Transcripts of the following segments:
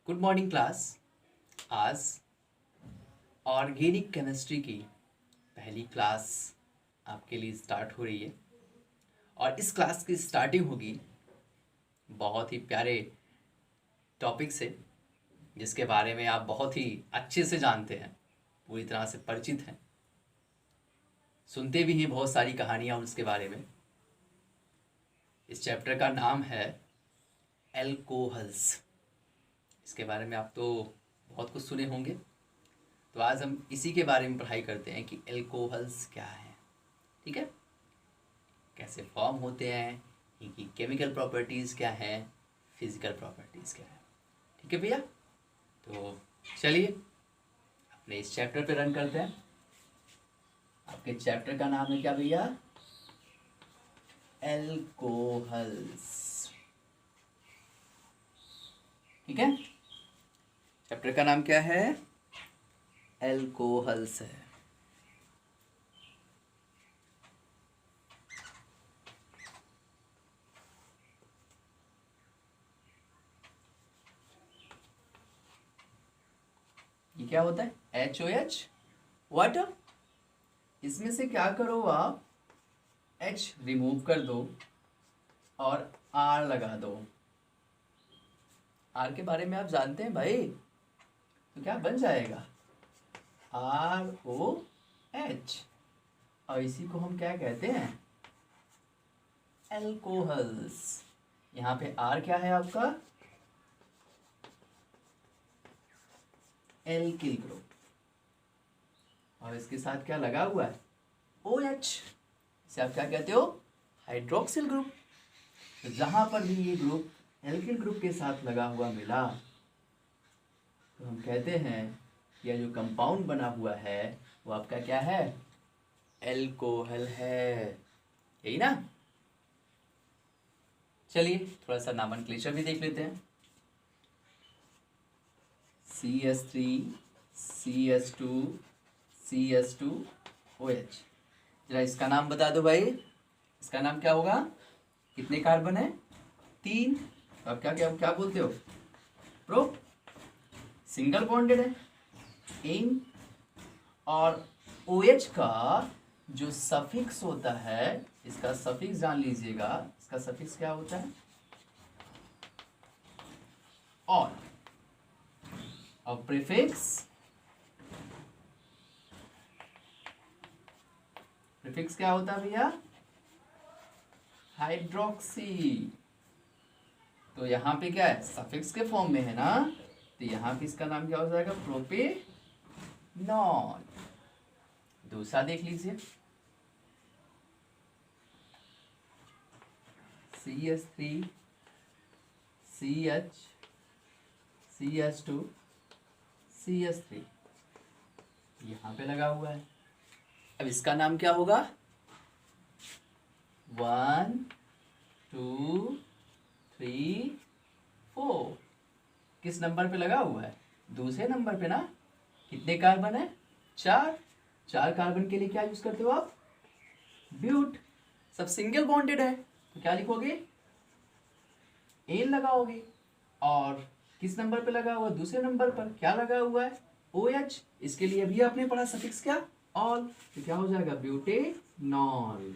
Good morning class. आज organic chemistry की पहली क्लास आपके लिए स्टार्ट हो रही है और इस क्लास की स्टार्टिंग होगी बहुत ही प्यारे टॉपिक से, जिसके बारे में आप बहुत ही अच्छे से जानते हैं, पूरी तरह से परिचित हैं, सुनते भी हैं बहुत सारी कहानियाँ उसके बारे में। इस चैप्टर का नाम है एल्कोहल्स। इसके बारे में आप तो बहुत कुछ सुने होंगे, तो आज हम इसी के बारे में पढ़ाई करते हैं कि एल्कोहल्स क्या है। ठीक है, कैसे फॉर्म होते हैं, इनकी केमिकल प्रॉपर्टीज़ क्या है, फिजिकल प्रॉपर्टीज़ क्या है। ठीक है भैया, तो चलिए अपने इस चैप्टर पे रन करते हैं। आपके चैप्टर का नाम है क्या भैया? एल्कोहल्स। ठीक है, चैप्टर का नाम क्या है? एल्कोहल्स है। ये क्या होता है? HOH water. इसमें से क्या करो आप, H रिमूव कर दो और R लगा दो। R के बारे में आप जानते हैं भाई, तो क्या बन जाएगा? ROH। और इसी को हम क्या कहते हैं? एल्कोहल्स। यहाँ पे R क्या है आपका? एल्किल ग्रुप, और इसके साथ क्या लगा हुआ है? OH। इसे आप क्या कहते हो? Hydroxyl group. तो जहां पर भी ये ग्रुप एल्किल ग्रुप के साथ लगा हुआ मिला, तो हम कहते हैं यह जो कंपाउंड बना हुआ है वो आपका क्या है? एल्कोहल है। यही ना? चलिए थोड़ा सा नामनक्लेचर भी देख लेते हैं। CH3 CH2 CH2OH। जरा इसका नाम बता दो भाई, इसका नाम क्या होगा? कितने कार्बन है? 3। अब क्या क्या क्या बोलते हो? प्रो। सिंगल बॉन्डेड है, इन। और OH का जो सफिक्स होता है, इसका सफिक्स जान लीजिएगा। इसका सफिक्स क्या होता है? और प्रीफिक्स, प्रीफिक्स क्या होता है भैया? हाइड्रोक्सी। तो यहाँ पे क्या है? सफिक्स के फॉर्म में है ना, तो यहाँ पे इसका नाम क्या हो जाएगा? प्रोपेनॉल। दूसरा देख लीजिए, CH3 CH CH2 CH3 यहाँ पे लगा हुआ है। अब इसका नाम क्या होगा? 1 2 3 4। किस नंबर पे लगा हुआ है? दूसरे नंबर पे ना। कितने कार्बन है? 4। 4 कार्बन के लिए क्या यूज करते हो आप? ब्यूट। सब सिंगल बॉन्डेड है, तो क्या लिखोगे? एन लगाओगे। और किस नंबर पे लगा हुआ? दूसरे नंबर पर क्या लगा हुआ है? OH। इसके लिए भी आपने पढ़ा सफिक्स क्या? ऑल। तो क्या हो जाएगा? ब्यूटेनॉल।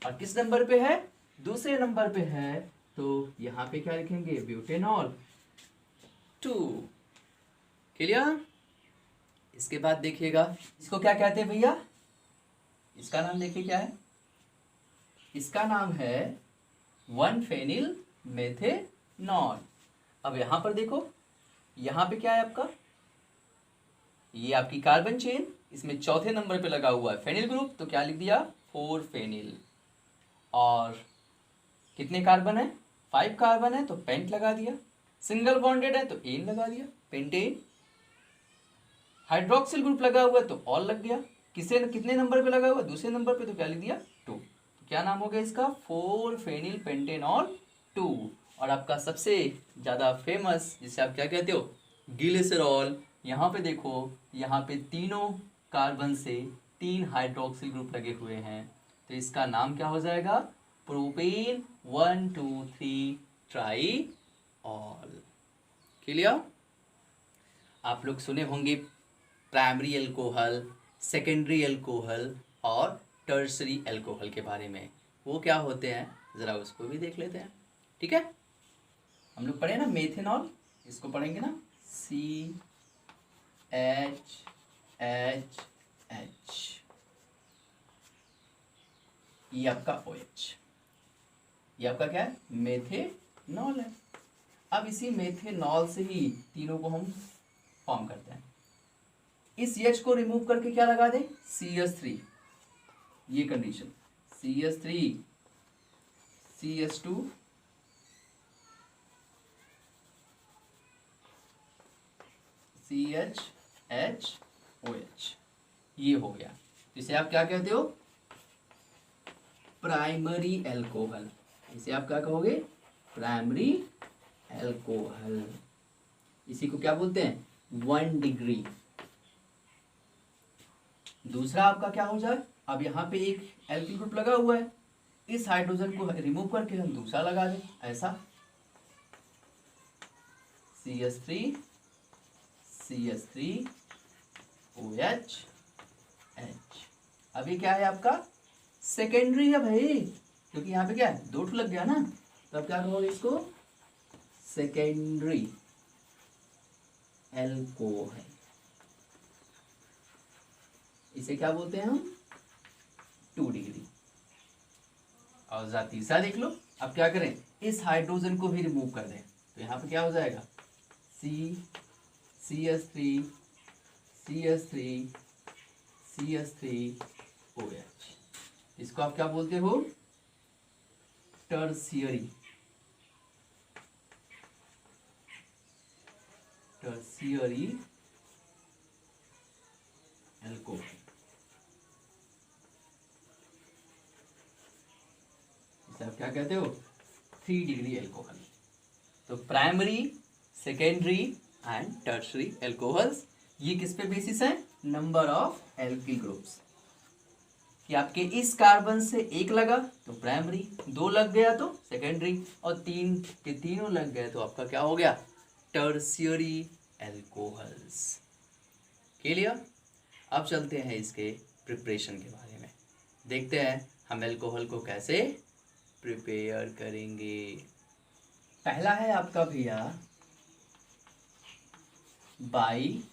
और किस नंबर पे है? दूसरे नंबर पे है, तो यहाँ पे क्या लिखेंगे? ब्यूटेनॉल 2। क्लियर? इसके बाद देखिएगा, इसको क्या कहते हैं भैया? इसका नाम देखिए क्या है? इसका नाम है 1 फेनिल मेथेनॉल। अब यहां पर देखो, यहां पे क्या है आपका? ये आपकी कार्बन चेन, इसमें चौथे नंबर पे लगा हुआ है फेनिल ग्रुप, तो क्या लिख दिया? 4 फेनिल। और कितने कार्बन है? 5 कार्बन है, तो पेंट लगा दिया। सिंगल बॉन्डेड है तो एन लगा दिया, पेंटेन। हाइड्रोक्सिल ग्रुप लगा हुआ है तो ऑल लग गया। कितने नंबर पे लगा हुआ है? दूसरे नंबर पे, तो क्या लिख दिया? 2। तो क्या नाम हो गया इसका? 4 फेनिल पेंटेनॉल 2। और आपका सबसे ज्यादा फेमस, जिसे आप क्या कहते हो? ग्लिसरॉल। यहाँ पे देखो, यहाँ पे तीनों कार्बन से 3 हाइड्रोक्सिल ग्रुप लगे हुए हैं, तो इसका नाम क्या हो जाएगा? Propane 1 2 3 try all. क्लियर? आप लोग सुने होंगे प्राइमरी अल्कोहल, सेकेंडरी अल्कोहल और टर्सरी अल्कोहल के बारे में। वो क्या होते हैं ज़रा उसको भी देख लेते हैं। ठीक है, हम लोग पढ़े ना मेथेनॉल, इसको पढ़ेंगे ना, CHHH। ये आपका OH, ये आपका क्या है, मेथेनॉल है। अब इसी मेथेनॉल से ही तीनों को हम फॉर्म करते हैं। इस H को रिमूव करके क्या लगा दें, CH3, ये कंडीशन, CH3 CH2 CHHOH, ये हो गया। इसे आप क्या कहते हो, प्राइमरी अल्कोहल। इसे आप क्या कहोगे, प्राइमरी अल्कोहल। इसी को क्या बोलते हैं, 1 डिग्री। दूसरा आपका क्या हो जाए, अब यहाँ पे एक एल्किल ग्रुप लगा हुआ है, इस हाइड्रोजन को रिमूव करके हम दूसरा लगा दें, ऐसा CH3 OH H। अब ये क्या है आपका, सेकेंडरी है भाई, क्योंकि यहाँ पे क्या है, 2 लग गया ना, तो अब क्या कहोगे इसको, सेकेंडरी अल्कोहल। इसे क्या बोलते हैं हम, 2 डिग्री। और जरा तीसरा देख लो, अब क्या करें, इस हाइड्रोजन को भी रिमूव कर दें, तो यहाँ पे क्या हो जाएगा, CH3 OH। इसको आप क्या बोलते हो, टर्शियरी अल्कोहल। इसे आप क्या कहते हो, 3 डिग्री अल्कोहल। तो primary, secondary and tertiary alcohols, ये किस पे बेसिस है, नंबर ऑफ एल्किल ग्रुप्स, कि आपके इस कार्बन से 1 लगा तो प्राइमरी, 2 लग गया तो सेकेंडरी, और 3 के तीनों लग गए तो आपका क्या हो गया, टर्शियरी अल्कोहल्स। क्लियर। अब चलते हैं इसके प्रिपरेशन के बारे में, देखते हैं हम अल्कोहल को कैसे प्रिपेयर करेंगे। पहला है आपका भैया बाई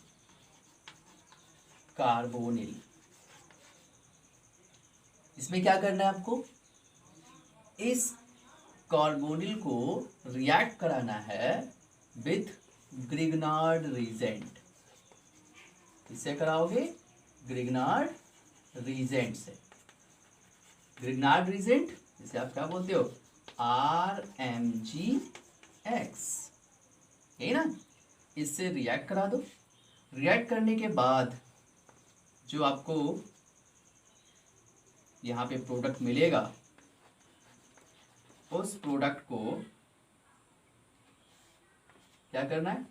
कार्बोनिल। इसमें क्या करना है आपको, इस कार्बोनिल को रिएक्ट कराना है विथ ग्रिग्नार्ड रीजेंट। किससे कराओगे, ग्रिग्नार्ड रीजेंट से। ग्रिग्नार्ड रीजेंट जिसे आप क्या बोलते हो, RMgX, यही ना। इससे रिएक्ट करा दो। रिएक्ट करने के बाद जो आपको यहाँ पे प्रोडक्ट मिलेगा, उस प्रोडक्ट को क्या करना है,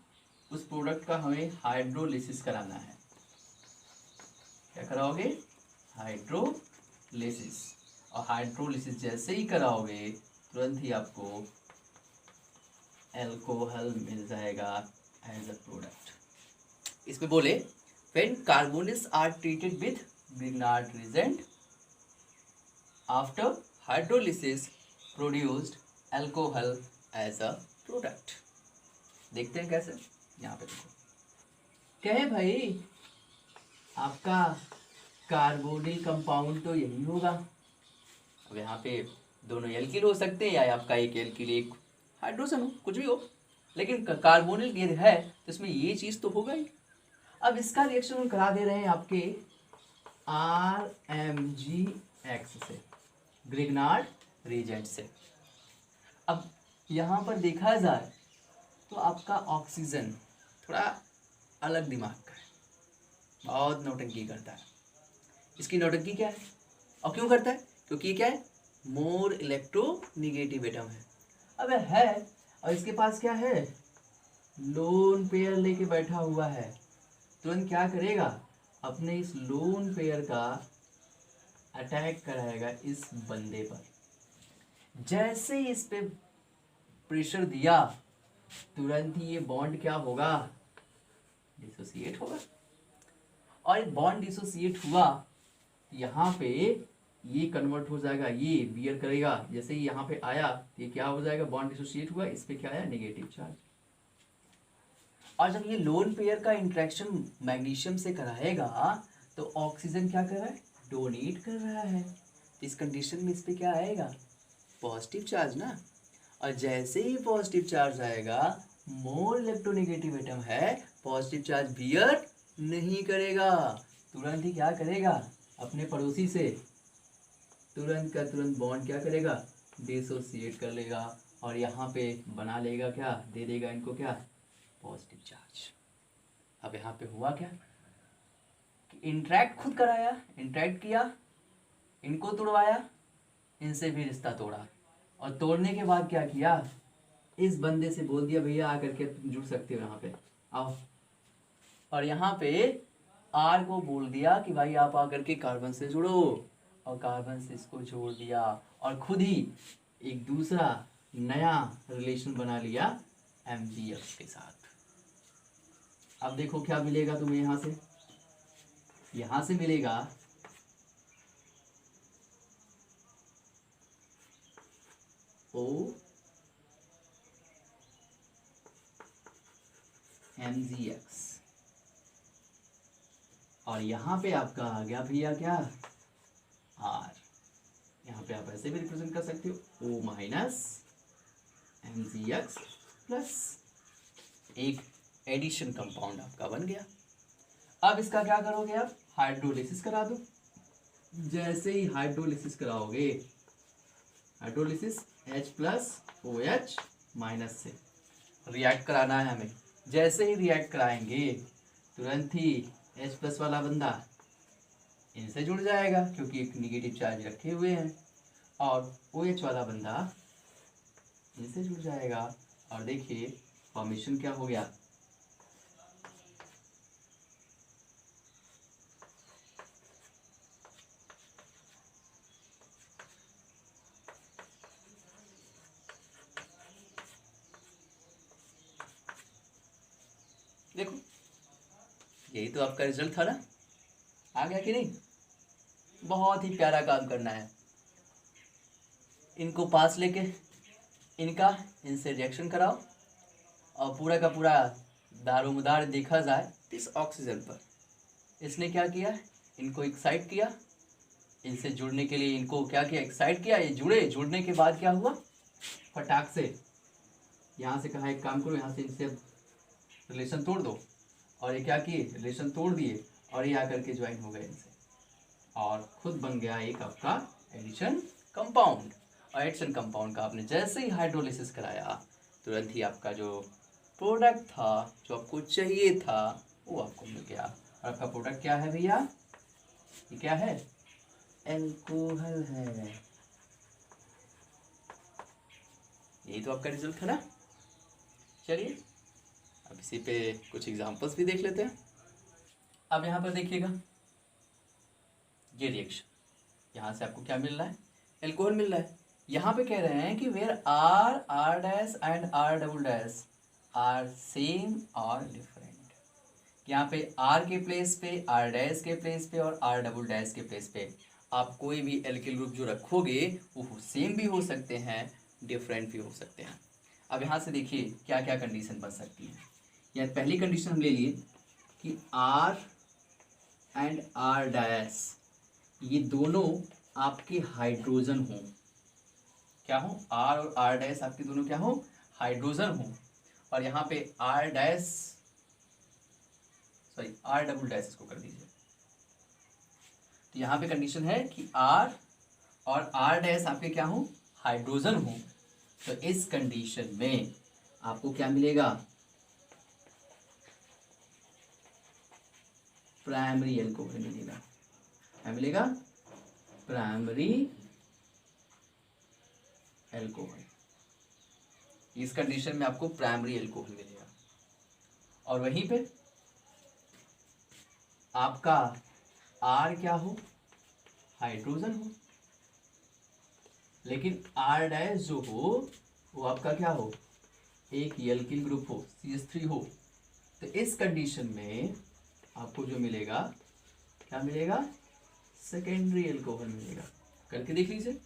उस प्रोडक्ट का हमें हाइड्रोलिसिस कराना है। क्या कराओगे, हाइड्रोलिसिस। और हाइड्रोलिसिस जैसे ही कराओगे तुरंत ही आपको अल्कोहल मिल जाएगा एज अ प्रोडक्ट। इसमें बोले when carbonics are treated with Grignard reagent after hydrolysis produced alcohol as a product। देखते हैं कैसे, यहाँ पे देखो कहे भाई आपका कार्बोनिल कंपाउंड तो यही होगा। अब यहाँ पे दोनों एल्किल हो सकते हैं या आपका एक एल्किल एक हाइड्रोजन हो, कुछ भी हो, लेकिन कार्बोनिल गिर है तो इसमें ये चीज़ तो होगा ही। अब इसका रिएक्शन हम करा दे रहे हैं आपके RMgX से, ग्रिग्नार्ड रीजेंट से। अब यहाँ पर देखा जाए तो आपका ऑक्सीजन थोड़ा अलग दिमाग का है, बहुत नौटंकी करता है। इसकी नौटंकी क्या है और क्यों करता है, क्योंकि ये क्या है, मोर इलेक्ट्रोनिगेटिव एटम है। अब है और इसके पास क्या है, लोन पेयर लेके बैठा हुआ है। तुरंत क्या करेगा, अपने इस लोन पेयर का अटैक कराएगा इस बंदे पर। जैसे ही इस पे प्रेशर दिया तुरंत ही ये बॉन्ड क्या होगा, डिसोसिएट होगा। और एक बॉन्ड डिसोसिएट हुआ, यहाँ पे ये कन्वर्ट हो जाएगा, ये बियर करेगा, जैसे ही यहाँ पे आया ये क्या हो जाएगा, बॉन्ड डिसोसिएट हुआ, इस पे क्या आया, नेगेटिव चार्ज। और जब ये लोन पेयर का इंट्रैक्शन मैग्नीशियम से कराएगा तो ऑक्सीजन क्या कर रहा है, डोनेट कर रहा है। इस कंडीशन में इस पे क्या आएगा, पॉजिटिव चार्ज ना। और जैसे ही पॉजिटिव चार्ज आएगा, मोर इलेक्ट्रोनेगेटिव एटम है, पॉजिटिव चार्ज बियर नहीं करेगा, तुरंत ही क्या करेगा, अपने पड़ोसी से तुरंत का तुरंत बॉन्ड क्या करेगा, डिसोसिएट कर लेगा, और यहाँ पे बना लेगा क्या, दे देगा इनको क्या, पॉजिटिव चार्ज। अब यहाँ पे हुआ क्या कि इंट्रैक्ट खुद कराया, इंट्रैक्ट किया, इनको तोड़वाया, इनसे भी रिश्ता तोड़ा, और तोड़ने के बाद क्या किया, इस बंदे से बोल दिया भैया आकर के तुम जुड़ सकते हो यहाँ पे आओ, और यहाँ पे आर को बोल दिया कि भाई आप आकर के कार्बन से जुड़ो, और कार्बन से इसको जोड़ दिया, और खुद ही एक दूसरा नया रिलेशन बना लिया MgF के साथ। अब देखो क्या मिलेगा तुम्हें, यहाँ से मिलेगा MgX, और यहाँ पे आपका आ गया भैया क्या, R। यहाँ पे आप ऐसे भी रिप्रेजेंट कर सकते हो, O माइनस MgX प्लस एक एडिशन कंपाउंड आपका बन गया। अब इसका क्या करोगे, आप हाइड्रोलिसिस करा दो। जैसे ही हाइड्रोलिसिस कराओगे, hydrolysis H plus OH minus से रिएक्ट कराना है हमें। जैसे ही रिएक्ट कराएंगे तुरंत ही H प्लस वाला बंदा इनसे जुड़ जाएगा क्योंकि एक निगेटिव चार्ज रखे हुए हैं, और OH वाला बंदा इनसे जुड़ जाएगा, और देखिए फॉर्मेशन क्या हो गया, देखो यही तो आपका रिजल्ट था ना, आ गया कि नहीं। बहुत ही प्यारा काम करना है, इनको पास लेके इनसे रिएक्शन कराओ, और पूरा का पूरा दारोमदार देखा जाए इस ऑक्सीजन पर। इसने क्या किया, इनको एक्साइट किया, इनसे जुड़ने के लिए इनको क्या किया, एक्साइट किया, ये जुड़े, जुड़ने के बाद क्या हुआ, फटाक से यहाँ से कहा एक काम करो, यहाँ से इनसे रिलेशन तोड़ दो, और ये क्या किए, रिलेशन तोड़ दिए, और ये आकर के ज्वाइन हो गए इनसे, और खुद बन गया एक आपका एडिशन कंपाउंड। और एडिशन कंपाउंड का आपने जैसे ही हाइड्रोलिसिस कराया तुरंत ही आपका जो प्रोडक्ट था, जो आपको चाहिए था, वो आपको मिल गया। और आपका प्रोडक्ट क्या है भैया, ये क्या है, एल्कोहल है। यही तो आपका रिजल्ट था ना। चलिए अब इसी पे कुछ एग्जांपल्स भी देख लेते हैं। अब यहाँ पर देखिएगा ये रिएक्शन, यहाँ से आपको क्या मिल रहा है, एल्कोहल मिल रहा है। यहाँ पे कह रहे हैं कि where R dash and R dash are same और डिफरेंट। यहाँ पे R के प्लेस पे, R डैश के प्लेस पे और R डैश के प्लेस पे आप कोई भी एल्किल ग्रुप जो रखोगे वो सेम भी हो सकते हैं, डिफरेंट भी हो सकते हैं। अब यहाँ से देखिए क्या क्या कंडीशन बन सकती है। यहाँ पहली कंडीशन हम ले लिए कि R एंड R डैश ये दोनों आपके हाइड्रोजन हों, क्या हो, R और R डैश आपके दोनों क्या हो, हाइड्रोजन हो। और यहाँ पे R dash sorry R dash इसको कर दीजिए। तो यहाँ पे कंडीशन है कि R और R डैश आपके क्या हो, हाइड्रोजन हो। तो इस कंडीशन में आपको क्या मिलेगा, प्राइमरी एल्कोहल मिलेगा। क्या मिलेगा, प्राइमरी एल्कोहल। इस कंडीशन में आपको प्राइमरी एल्कोहल मिलेगा। और वहीं पे आपका R क्या हो, हाइड्रोजन हो, लेकिन R डैश जो हो वो आपका क्या हो, एक एल्किल ग्रुप हो, CH3 हो। तो इस कंडीशन में आपको जो मिलेगा, क्या मिलेगा, सेकेंडरी एल्कोहल मिलेगा। करके देख लीजिए।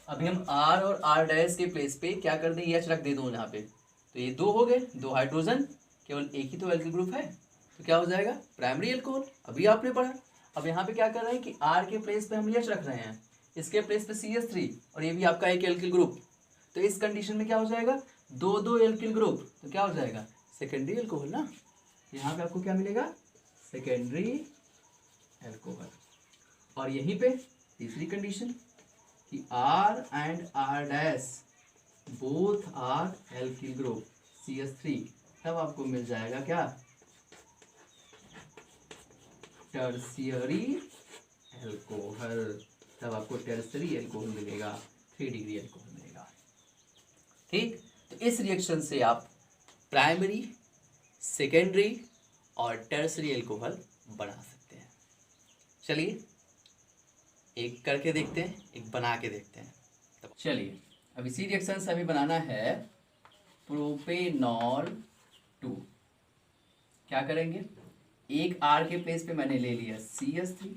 अभी हम R और R डैश के प्लेस पे क्या कर दें, एच रख दे दो यहाँ पे, तो ये दो हो गए, दो हाइड्रोजन, केवल एक ही तो एल्किल ग्रुप है, तो क्या हो जाएगा, प्राइमरी एल्कोहल। अभी आपने पढ़ा। अब यहाँ पे क्या कर रहे हैं कि R के प्लेस पे हम एच रख रहे हैं, इसके प्लेस पे CH3, और ये भी आपका एक एल्किल ग्रुप, तो इस कंडीशन में क्या हो जाएगा, दो दो एल्किल ग्रुप, तो क्या हो जाएगा, सेकेंडरी एल्कोहल ना। यहाँ पे आपको क्या मिलेगा, सेकेंडरी एल्कोहल। और यहीं पे तीसरी कंडीशन कि R and R dash both are alkyl group CH3, तब आपको मिल जाएगा क्या, टर्शियरी एल्कोहल। तब आपको टर्शियरी एल्कोहल मिलेगा, 3 डिग्री एल्कोहल मिलेगा। ठीक, तो इस रिएक्शन से आप प्राइमरी, सेकेंडरी और टर्शियरी एल्कोहल बना सकते हैं। चलिए एक करके देखते हैं, एक बना के देखते हैं। तब चलिए अब इसी रिएक्शन से हमें बनाना है प्रोपेनॉल 2। क्या करेंगे, एक R के प्लेस पे मैंने ले लिया CH3,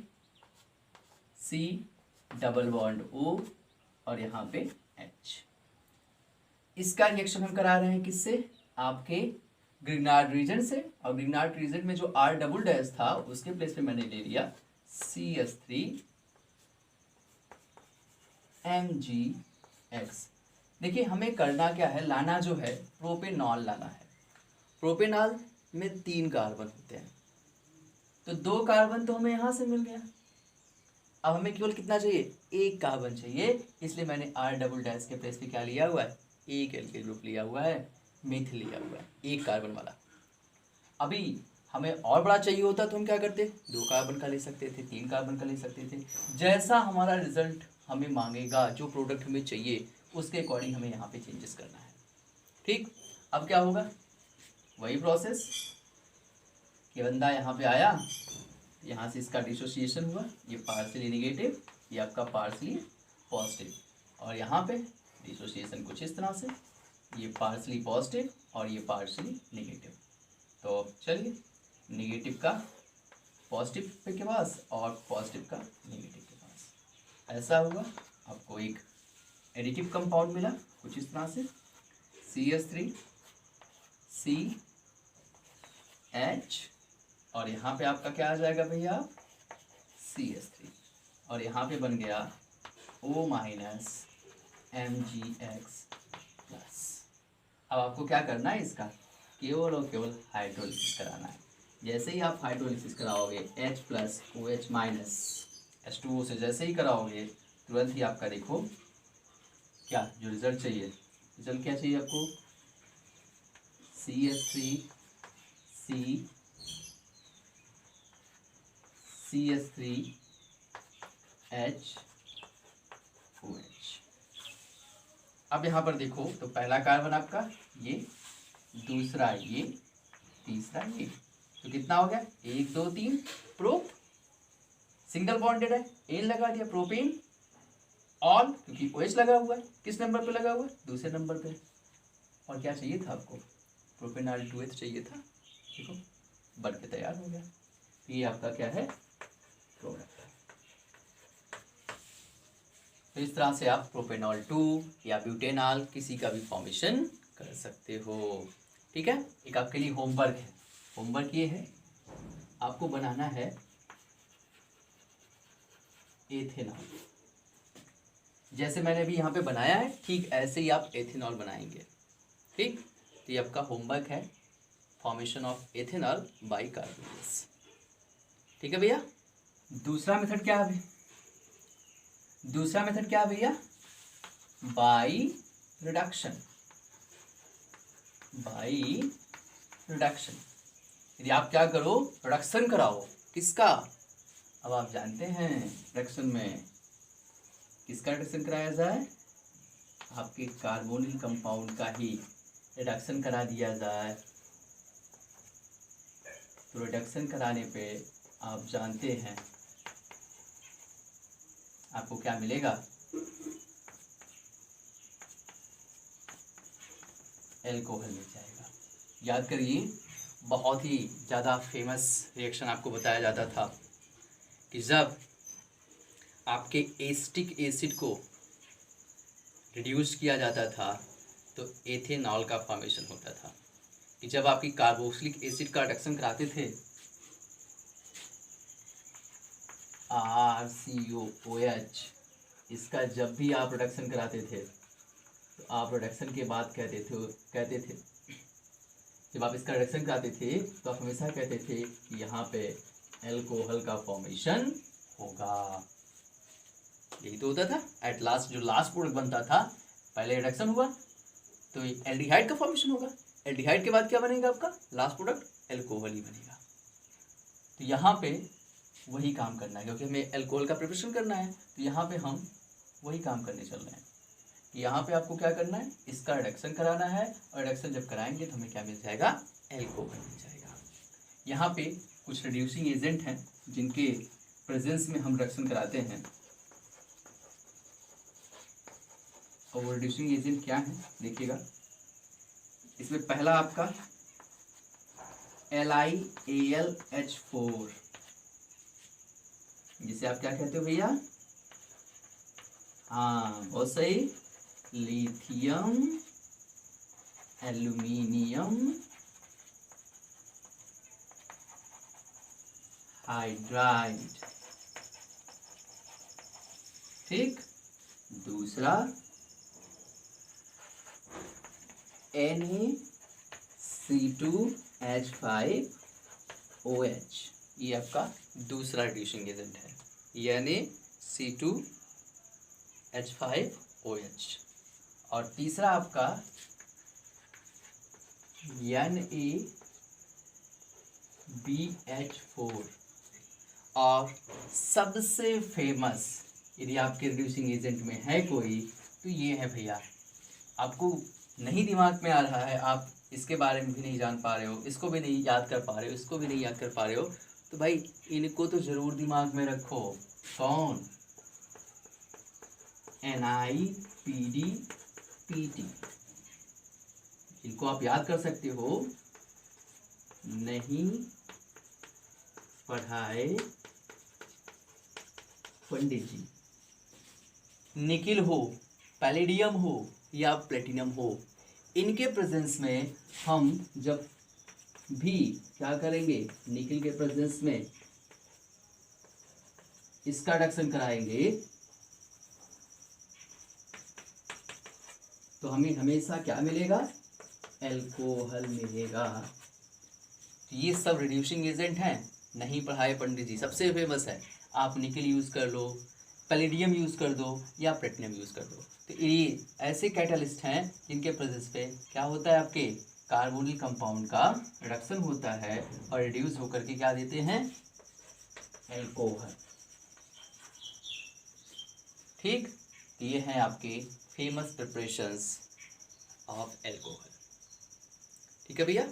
C double bond O और यहाँ पे H। इसका रिएक्शन हम करा रहे हैं किससे, आपके ग्रिग्नार्ड रीजन से, और ग्रिग्नार्ड रीजन में जो R डबल डैश था उसके प्लेस पे मैंने ले लिया CH3 MgX। देखिए हमें करना क्या है, लाना जो है प्रोपेनॉल लाना है। प्रोपेनॉल में 3 कार्बन होते हैं, तो 2 कार्बन तो हमें यहाँ से मिल गया। अब हमें केवल कितना चाहिए, 1 कार्बन चाहिए, इसलिए मैंने R डबल डैश के प्लेस पे क्या लिया हुआ है, एक एल्किल ग्रुप लिया हुआ है, मिथ लिया हुआ है, 1 कार्बन वाला। अभी हमें और बड़ा चाहिए होता तो हम क्या करते, 2 कार्बन का ले सकते थे, 3 कार्बन का ले सकते थे। जैसा हमारा रिजल्ट हमें मांगेगा, जो प्रोडक्ट हमें चाहिए उसके अकॉर्डिंग हमें यहाँ पे चेंजेस करना है। ठीक, अब क्या होगा, वही प्रोसेस कि बंदा यहाँ पे आया, यहाँ से इसका डिसोसिएशन हुआ, ये पार्शियली नेगेटिव, ये आपका पार्शियली पॉजिटिव, और यहाँ पे डिसोसिएशन कुछ इस तरह से, ये पार्शियली पॉजिटिव और ये पार्शियली नेगेटिव। तो चलिए नेगेटिव का पॉजिटिव पे के पास और पॉजिटिव का नेगेटिव के पास, ऐसा हुआ। आपको एक एडिटिव कंपाउंड मिला कुछ इस तरह से, CH3 CH, और यहाँ पे आपका क्या आ जाएगा भैया, CH3, और यहाँ पे बन गया O माइनस MgX प्लस। अब आपको क्या करना है, इसका केवल और केवल हाइड्रोलिसिस कराना है। जैसे ही आप हाइड्रोलिसिस कराओगे H plus OH minus H2O से जैसे ही कराओगे, तुरंत ही आपका देखो क्या जो रिजल्ट चाहिए, रिजल्ट क्या चाहिए आपको, CH3 CH3 HOH। अब यहाँ पर देखो तो पहला कार्बन आपका ये, दूसरा ये, तीसरा ये, तो कितना हो गया, 1 2 3 प्रोप, सिंगल बॉन्डेड है, एन लगा दिया, प्रोपेन ऑल, क्योंकि OH लगा हुआ है, किस नंबर पे लगा हुआ है, दूसरे नंबर पे। और क्या चाहिए था आपको, प्रोपेनॉल 2H चाहिए था, देखो बन के तैयार हो गया। ये आपका क्या है, प्रोडक्ट। तो इस तरह से आप प्रोपेनॉल 2 या ब्यूटेनॉल किसी का भी फॉर्मेशन कर सकते हो। ठीक है, एक आपके लिए होमवर्क है। होमवर्क ये है, आपको बनाना है एथेनॉल। जैसे मैंने अभी यहाँ पे बनाया है, ठीक ऐसे ही आप एथेनॉल बनाएंगे। ठीक, तो ये आपका होमवर्क है, फॉर्मेशन ऑफ एथेनॉल बाय कार्बोनेस। ठीक है भैया। दूसरा मेथड क्या है, दूसरा मेथड क्या है भैया, बाय रिडक्शन। बाय रिडक्शन, यदि आप क्या करो, रिडक्शन कराओ, किसका, अब आप जानते हैं रिडक्शन में किसका रिडक्शन कराया जाए, आपके कार्बोनिल कंपाउंड का ही रिडक्शन करा दिया जाए। तो रिडक्शन कराने पे आप जानते हैं आपको क्या मिलेगा, एल्कोहल मिल जाएगा। याद करिए, बहुत ही ज़्यादा फेमस रिएक्शन आपको बताया जाता था कि जब आपके एसिटिक एसिड को रिड्यूस किया जाता था तो एथेनॉल का फॉर्मेशन होता था। कि जब आपकी कार्बोक्सिलिक एसिड का रिडक्शन कराते थे RCOOH, इसका जब भी आप रिडक्शन कराते थे तो आप रिडक्शन के बाद कहते थे जब आप इसका रिडक्शन कराते थे तो आप हमेशा कहते थे कि यहाँ पे एल्कोहल का फॉर्मेशन होगा। यही तो होता था। एट लास्ट जो लास्ट प्रोडक्ट बनता था, पहले रिडक्शन हुआ तो एल्डिहाइड का फॉर्मेशन होगा, एल्डिहाइड के बाद क्या बनेगा आपका लास्ट प्रोडक्ट, एल्कोहल ही बनेगा। तो यहाँ पे वही काम करना है, क्योंकि हमें एल्कोहल का प्रिपरेशन करना है, तो यहाँ पे हम वही काम करने चल रहे हैं कि यहाँ पे आपको क्या करना है, इसका रिडक्शन कराना है, और रिडक्शन जब कराएंगे तो हमें क्या मिल जाएगा, एल्कोहल मिल जाएगा। यहाँ पे कुछ रिड्यूसिंग एजेंट हैं जिनके प्रेजेंस में हम रिडक्शन कराते हैं, और वो रिड्यूसिंग एजेंट क्या है देखिएगा। इसमें पहला आपका LiAlH4, जिसे आप क्या कहते हो भैया, हाँ बहुत सही, लिथियम एल्यूमिनियम हाइड्राइड। ठीक, दूसरा NaC2H5OH, ये आपका दूसरा रिड्यूसिंग एजेंट है, Na C2H5OH। और तीसरा आपका NaBH4, और सबसे फेमस यदि आपके रिड्यूसिंग एजेंट में है कोई तो ये है भैया, आपको नहीं दिमाग में आ रहा है, आप इसके बारे में भी नहीं जान पा रहे हो, इसको भी नहीं याद कर पा रहे हो, इसको भी नहीं याद कर पा रहे हो, तो भाई इनको तो जरूर दिमाग में रखो। कौन, NiPDPT, इनको आप याद कर सकते हो। नहीं पढ़ाए पंडित जी, निकिल हो, पैलेडियम हो या प्लेटिनम हो, इनके प्रेजेंस में हम जब भी क्या करेंगे, निकिल के प्रेजेंस में इसका रिडक्शन कराएंगे तो हमें हमेशा क्या मिलेगा, एल्कोहल मिलेगा। तो ये सब रिड्यूसिंग एजेंट हैं, नहीं पढ़ाए पंडित जी, सबसे फेमस है। आप निकिल यूज़ कर लो, पैलेडियम यूज़ कर दो या प्लेटिनम यूज़ कर दो, तो ये ऐसे कैटलिस्ट हैं जिनके प्रेजेंस पे क्या होता है, आपके कार्बोनिल कंपाउंड का रिडक्शन होता है और रिड्यूस होकर के क्या देते हैं, एल्कोहल। ठीक, ये हैं आपके फेमस प्रिपरेशंस ऑफ एल्कोहल। ठीक है भैया।